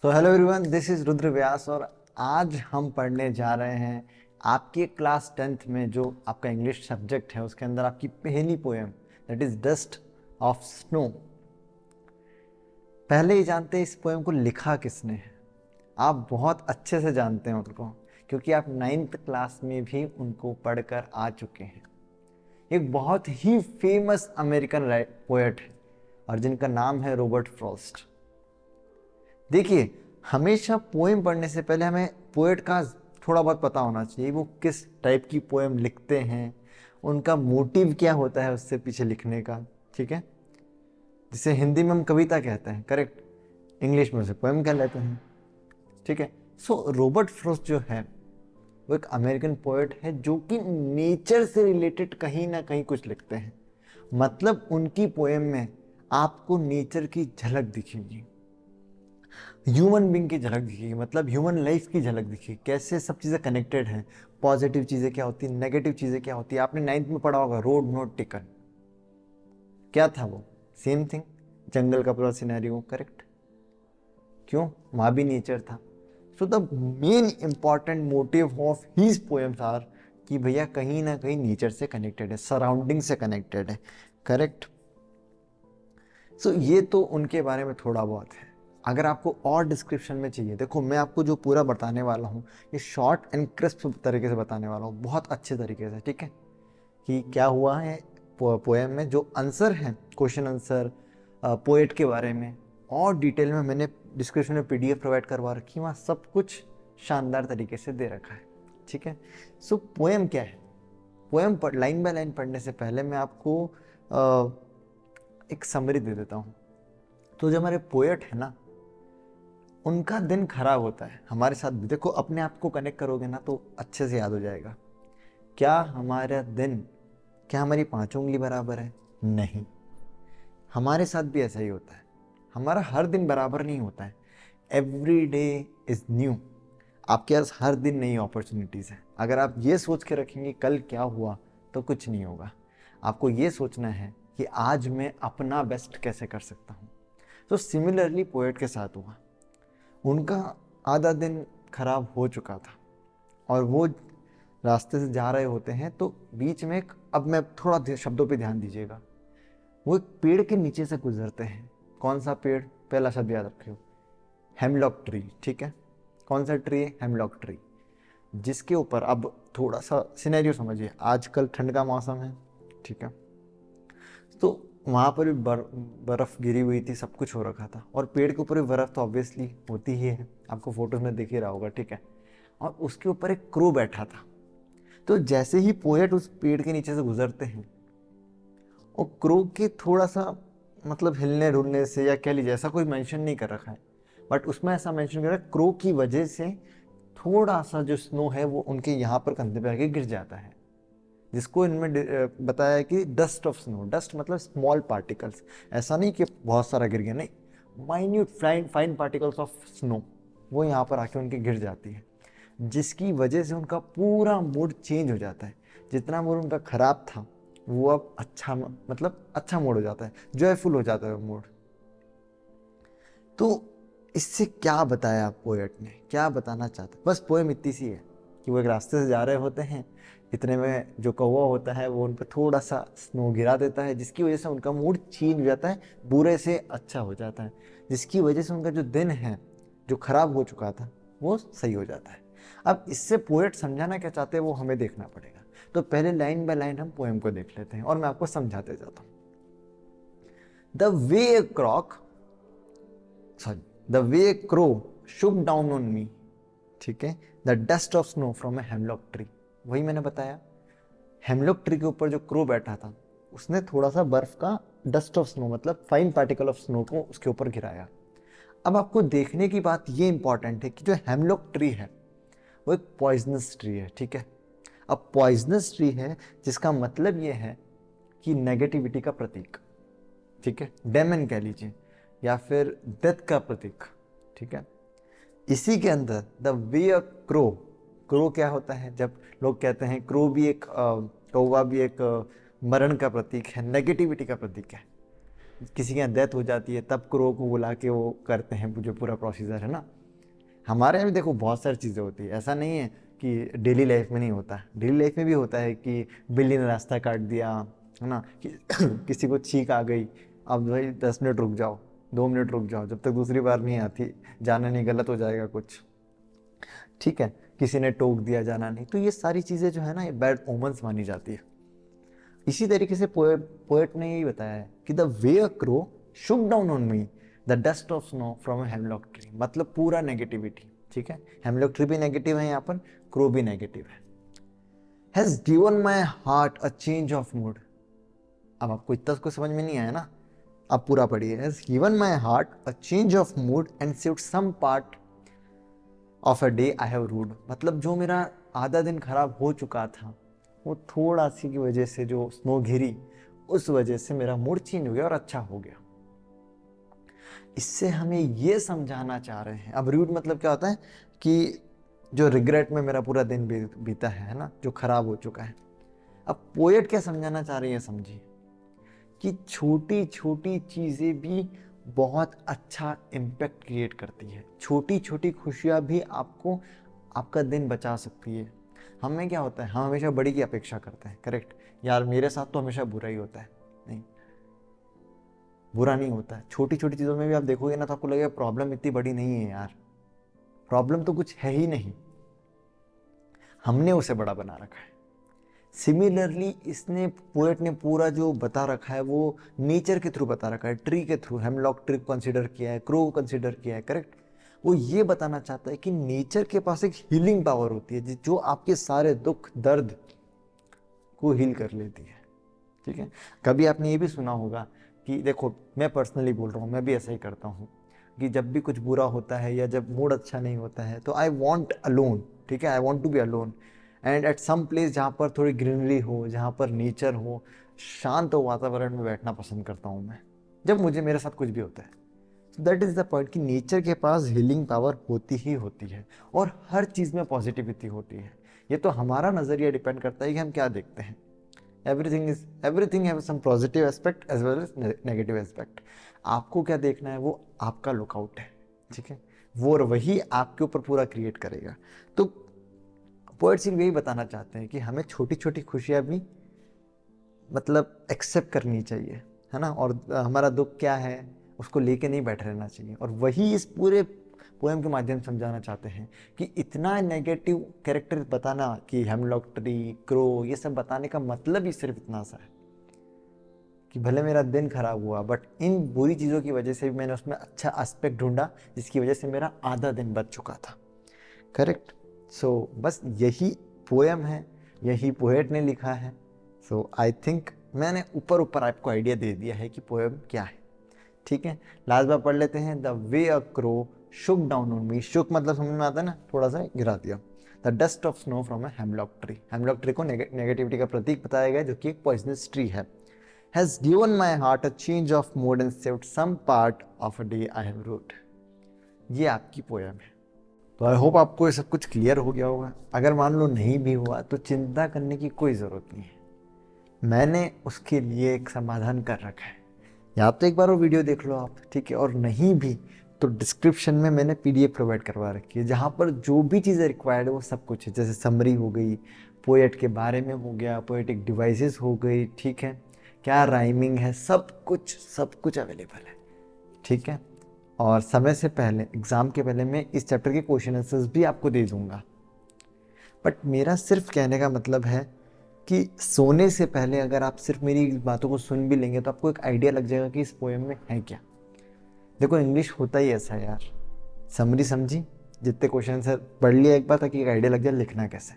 तो hello everyone, this is Rudra Vyas और आज हम पढ़ने जा रहे हैं आपके क्लास 10th में जो आपका इंग्लिश सब्जेक्ट है उसके अंदर आपकी पहली poem that is dust of snow. पहले ही जानते हैं इस पोएम को लिखा किसने है। आप बहुत अच्छे से जानते हैं उनको क्योंकि आप 9th क्लास में भी उनको पढ़कर आ चुके हैं। एक बहुत ही फेमस अमेरिकन पोएट है और जिनका नाम है रॉबर्ट फ्रॉस्ट। देखिए, हमेशा पोएम पढ़ने से पहले हमें पोएट का थोड़ा बहुत पता होना चाहिए, वो किस टाइप की पोएम लिखते हैं, उनका मोटिव क्या होता है उससे पीछे लिखने का। ठीक है, जिसे हिंदी में हम कविता कहते हैं, करेक्ट, इंग्लिश में उसे पोएम कह लेते हैं। ठीक है, सो रॉबर्ट फ्रॉस्ट जो है वो एक अमेरिकन पोएट है जो कि नेचर से रिलेटेड कहीं ना कहीं कुछ लिखते हैं। मतलब उनकी पोएम में आपको नेचर की झलक दिखेगी, ह्यूमन बींग की झलक दिखेगी, मतलब ह्यूमन लाइफ की झलक दिखेगी, कैसे सब चीज़ें कनेक्टेड हैं, पॉजिटिव चीज़ें क्या होती हैं, नेगेटिव चीज़ें क्या होती है। आपने 9th में पढ़ा होगा रोड नॉट टेकन, क्या था वो? सेम थिंग, जंगल का पूरा सिनेरियो, करेक्ट। क्यों? वहाँ भी नेचर था। So the main important motive of his poems are कि भैया कहीं ना कहीं नेचर से कनेक्टेड है, सराउंडिंग से कनेक्टेड है, करेक्ट। सो ये तो उनके बारे में थोड़ा बहुत है। अगर आपको और डिस्क्रिप्शन में चाहिए, देखो मैं आपको जो पूरा बताने वाला हूँ ये शॉर्ट एंड क्रिस्प तरीके से बताने वाला हूँ, बहुत अच्छे तरीके से, ठीक है, कि क्या हुआ है पोएम में, जो आंसर है, क्वेश्चन आंसर पोएट के बारे में और डिटेल में मैंने डिस्क्रिप्शन में PDF प्रोवाइड करवा रखी, वहाँ सब कुछ शानदार तरीके से दे रखा है। ठीक है, सो पोएम क्या है? पोएम लाइन बाय लाइन पढ़ने से पहले मैं आपको एक समरी दे देता हूँ। तो जो हमारे पोएट है ना, उनका दिन खराब होता है, हमारे साथ भी। देखो, अपने आप को कनेक्ट करोगे ना तो अच्छे से याद हो जाएगा। क्या हमारा दिन, क्या हमारी 5 उंगली बराबर है? नहीं, हमारे साथ भी ऐसा ही होता है। हमारा हर दिन बराबर नहीं होता है। Every day is new. आपके पास हर दिन नई अपॉर्चुनिटीज़ है। अगर आप ये सोच के रखेंगे कल क्या हुआ, तो कुछ नहीं होगा। आपको ये सोचना है कि आज मैं अपना बेस्ट कैसे कर सकता हूँ। तो सिमिलरली पोएट के साथ हुआ, उनका आधा दिन खराब हो चुका था और वो रास्ते से जा रहे होते हैं तो बीच में अब मैं थोड़ा शब्दों पे ध्यान दीजिएगा, वो एक पेड़ के नीचे से गुजरते हैं। कौन सा पेड़? पहला शब्द याद रखियो, हेमलॉक ट्री। ठीक है, कौन सा ट्री है? हेमलॉक ट्री, जिसके ऊपर, अब थोड़ा सा सिनेरियो समझिए, आजकल ठंड का मौसम है, ठीक है, तो वहाँ पर भी बर्फ़ गिरी हुई थी, सब कुछ हो रखा था और पेड़ के ऊपर भी बर्फ़ तो ऑब्वियसली होती ही है, आपको फोटोज में दिख ही रहा होगा, ठीक है। और उसके ऊपर एक क्रो बैठा था। तो जैसे ही पोएट उस पेड़ के नीचे से गुजरते हैं, और क्रो के थोड़ा सा मतलब हिलने डुलने से, या कह लीजिए, ऐसा कोई मेंशन नहीं कर रखा है, बट उसमें ऐसा मेंशन कर रहा है क्रो की वजह से थोड़ा सा जो स्नो है वो उनके यहाँ पर कंधे पे आके गिर जाता है, जिसको इनमें बताया है कि डस्ट ऑफ स्नो। डस्ट मतलब स्मॉल पार्टिकल्स, ऐसा नहीं कि बहुत सारा गिर गया, नहीं, minute fine particles of snow वो यहाँ पर आके उनके गिर जाती है, जिसकी वजह से उनका पूरा मूड चेंज हो जाता है। जितना मूड उनका खराब था वो अब अच्छा, मतलब अच्छा मूड हो जाता है, जॉयफुल हो जाता है मूड। तो इससे क्या बताया पोएट ने, क्या बताना चाहता है? बस पोएम इतनी सी है कि वो एक रास्ते से जा रहे होते हैं, इतने में जो कौवा होता है वो उन पर थोड़ा सा स्नो गिरा देता है, जिसकी वजह से उनका मूड चेंज हो जाता है, बुरे से अच्छा हो जाता है, जिसकी वजह से उनका जो दिन है जो खराब हो चुका था वो सही हो जाता है। अब इससे पोएट समझाना क्या चाहते हैं वो हमें देखना पड़ेगा। तो पहले लाइन बाय लाइन हम पोएम को देख लेते हैं और मैं आपको समझाते जाता हूँ। The way crock sorry the way crow shook down on me, ठीक है, the dust of snow from a hemlock tree. वही मैंने बताया, हेमलॉक ट्री के ऊपर जो क्रो बैठा था उसने थोड़ा सा बर्फ का, डस्ट ऑफ स्नो मतलब फाइन पार्टिकल ऑफ स्नो को उसके ऊपर गिराया। अब आपको देखने की बात ये इंपॉर्टेंट है कि जो हेमलॉक ट्री है वो एक पॉइजनस ट्री है, ठीक है। अब पॉइजनस ट्री है जिसका मतलब ये है कि नेगेटिविटी का प्रतीक, ठीक है, डेमन कह लीजिए, या फिर डेथ का प्रतीक, ठीक है। इसी के अंदर the way a crow, crow क्या होता है? जब लोग कहते हैं क्रो भी एक, कौवा भी एक मरण का प्रतीक है, नेगेटिविटी का प्रतीक है। किसी के यहाँ डेथ हो जाती है तब क्रो को बुला के वो करते हैं जो पूरा प्रोसीजर है ना। हमारे यहाँ भी देखो बहुत सारी चीज़ें होती है, ऐसा नहीं है कि डेली लाइफ में नहीं होता है, डेली लाइफ में भी होता है कि बिल्ली ने रास्ता काट दिया है ना कि किसी को छींक आ गई, अब भाई 10 मिनट रुक जाओ, 2 मिनट रुक जाओ, जब तक दूसरी बार नहीं आती, जाना नहीं, गलत हो जाएगा कुछ, ठीक है, किसी ने टोक दिया, जाना नहीं। तो ये सारी चीज़ें जो है ना ये बैड ओमन्स मानी जाती है। इसी तरीके से पोएट ने यही बताया है कि the way a crow shook down on me the dust of snow from a hemlock tree, मतलब पूरा नेगेटिविटी, ठीक है, हेमलॉक ट्री भी नेगेटिव है यहाँ पर, क्रो भी नेगेटिव है। Has given my heart a change of mood, अब आपको इतना कुछ समझ में नहीं आया ना, अब पूरा पढ़िए। Has given my heart a change of mood and saved some part of a day I have rued, मतलब जो मेरा आधा दिन खराब हो चुका था वो थोड़ा सी की वजह से जो स्नो घिरी उस वजह से मेरा मूड चेंज हो गया और अच्छा हो गया। इससे हमें ये समझाना चाह रहे हैं, अब रूड मतलब क्या होता है कि जो रिग्रेट में मेरा पूरा दिन बीता है ना, जो खराब हो चुका है। अब पोएट क्या समझाना चाह रही है, समझिए कि छोटी छोटी चीज़ें भी बहुत अच्छा इम्पैक्ट क्रिएट करती है, छोटी छोटी खुशियाँ भी आपको आपका दिन बचा सकती है। हमें क्या होता है, हम हमेशा बड़ी की अपेक्षा करते हैं, करेक्ट, यार मेरे साथ तो हमेशा बुरा ही होता है, नहीं, बुरा नहीं होता है। छोटी छोटी चीज़ों में भी आप देखोगे ना तो आपको लगेगा प्रॉब्लम इतनी बड़ी नहीं है यार, प्रॉब्लम तो कुछ है ही नहीं, हमने उसे बड़ा बना रखा है। सिमिलरली इसने पोएट ने पूरा जो बता रखा है वो नेचर के थ्रू बता रखा है, ट्री के थ्रू, हेमलॉक ट्री कंसीडर किया है, क्रो कंसीडर किया है, करेक्ट। वो ये बताना चाहता है कि नेचर के पास एक हीलिंग पावर होती है जो आपके सारे दुख दर्द को हील कर लेती है, ठीक है। कभी आपने ये भी सुना होगा कि देखो, मैं पर्सनली बोल रहा हूँ, मैं भी ऐसा ही करता हूँ कि जब भी कुछ बुरा होता है या जब मूड अच्छा नहीं होता है तो आई वॉन्ट अलोन, ठीक है, I want to be alone and at some place जहाँ पर थोड़ी ग्रीनरी हो, जहाँ पर नेचर हो, शांत वातावरण में बैठना पसंद करता हूँ मैं, जब मुझे मेरे साथ कुछ भी होता है। तो दैट इज़ द पॉइंट कि नेचर के पास हीलिंग पावर होती ही होती है और हर चीज़ में पॉजिटिविटी होती है। ये तो हमारा नज़रिया डिपेंड करता है कि हम क्या देखते हैं। everything has some positive aspect as well as negative aspect। आपको क्या देखना है वो आपका लुकआउट है, ठीक है, वो वही आपके ऊपर पूरा क्रिएट करेगा। तो पोएट सिर्फ यही बताना चाहते हैं कि हमें छोटी छोटी खुशियाँ भी मतलब एक्सेप्ट करनी चाहिए, है ना, और हमारा दुख क्या है उसको लेके नहीं बैठे रहना चाहिए। और वही इस पूरे पोएम के माध्यम से समझाना चाहते हैं कि इतना नेगेटिव कैरेक्टर बताना कि हेमलॉक ट्री, क्रो, ये सब बताने का मतलब ही सिर्फ इतना सा है कि भले मेरा दिन खराब हुआ बट इन बुरी चीज़ों की वजह से भी मैंने उसमें अच्छा एस्पेक्ट ढूंढा जिसकी वजह से मेरा आधा दिन बच चुका था, करेक्ट। सो बस यही पोएम है, यही पोएट ने लिखा है। सो आई थिंक मैंने ऊपर ऊपर आपको आइडिया दे दिया है कि पोएम क्या है, ठीक है। लास्ट बार पढ़ लेते हैं। The way a crow shook down on me, shook मतलब समझ में आता है ना, थोड़ा सा गिरा दिया। The dust of snow from a hemlock tree, hemlock tree को नेगेटिविटी का प्रतीक बताया गया जो कि एक पॉइजनस ट्री है। Has given my heart a change of mood and saved some part of a day I have rued. ये आपकी पोएम है। तो आई होप आपको ये सब कुछ क्लियर हो गया होगा। अगर मान लो नहीं भी हुआ तो चिंता करने की कोई ज़रूरत नहीं है, मैंने उसके लिए एक समाधान कर रखा है। या तो एक बार वो वीडियो देख लो आप, ठीक है, और नहीं भी तो डिस्क्रिप्शन में मैंने PDF प्रोवाइड करवा रखी है जहाँ पर जो भी चीज़ें रिक्वायर्ड है वो सब कुछ है। जैसे समरी हो गई, पोएट के बारे में हो गया, पोएटिक डिवाइसेस हो गई, ठीक है, क्या राइमिंग है, सब कुछ अवेलेबल है, ठीक है। और समय से पहले, एग्ज़ाम के पहले मैं इस चैप्टर के क्वेश्चन आंसर्स भी आपको दे दूँगा। बट मेरा सिर्फ कहने का मतलब है कि सोने से पहले अगर आप सिर्फ मेरी बातों को सुन भी लेंगे तो आपको एक आइडिया लग जाएगा कि इस पोएम में है क्या। देखो इंग्लिश होता ही ऐसा है यार, समरी समझी, जितने क्वेश्चन आंसर पढ़ लिया एक बार ताकि एक आइडिया लग जाए लिखना कैसे,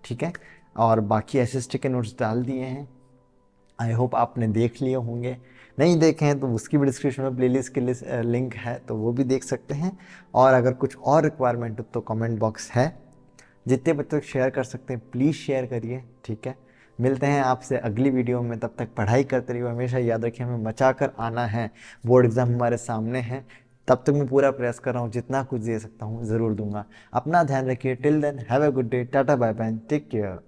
ठीक है। और बाकी SST के नोट्स डाल दिए हैं, आई होप आपने देख लिए होंगे। नहीं देखे हैं तो उसकी भी डिस्क्रिप्शन में प्लेलिस्ट के लिए लिंक है, तो वो भी देख सकते हैं। और अगर कुछ और रिक्वायरमेंट हो तो कमेंट बॉक्स है, जितने बच्चों तक शेयर कर सकते हैं प्लीज़ शेयर करिए, ठीक है। मिलते हैं आपसे अगली वीडियो में, तब तक पढ़ाई करते रहिए। हमेशा याद रखिए हमें बचा कर आना है, बोर्ड एग्ज़ाम हमारे सामने है। तब तक मैं पूरा प्रयास कर रहा हूँ, जितना कुछ दे सकता हूँ ज़रूर दूंगा। अपना ध्यान रखिए। Till then have a good day, tata bye bye, take care.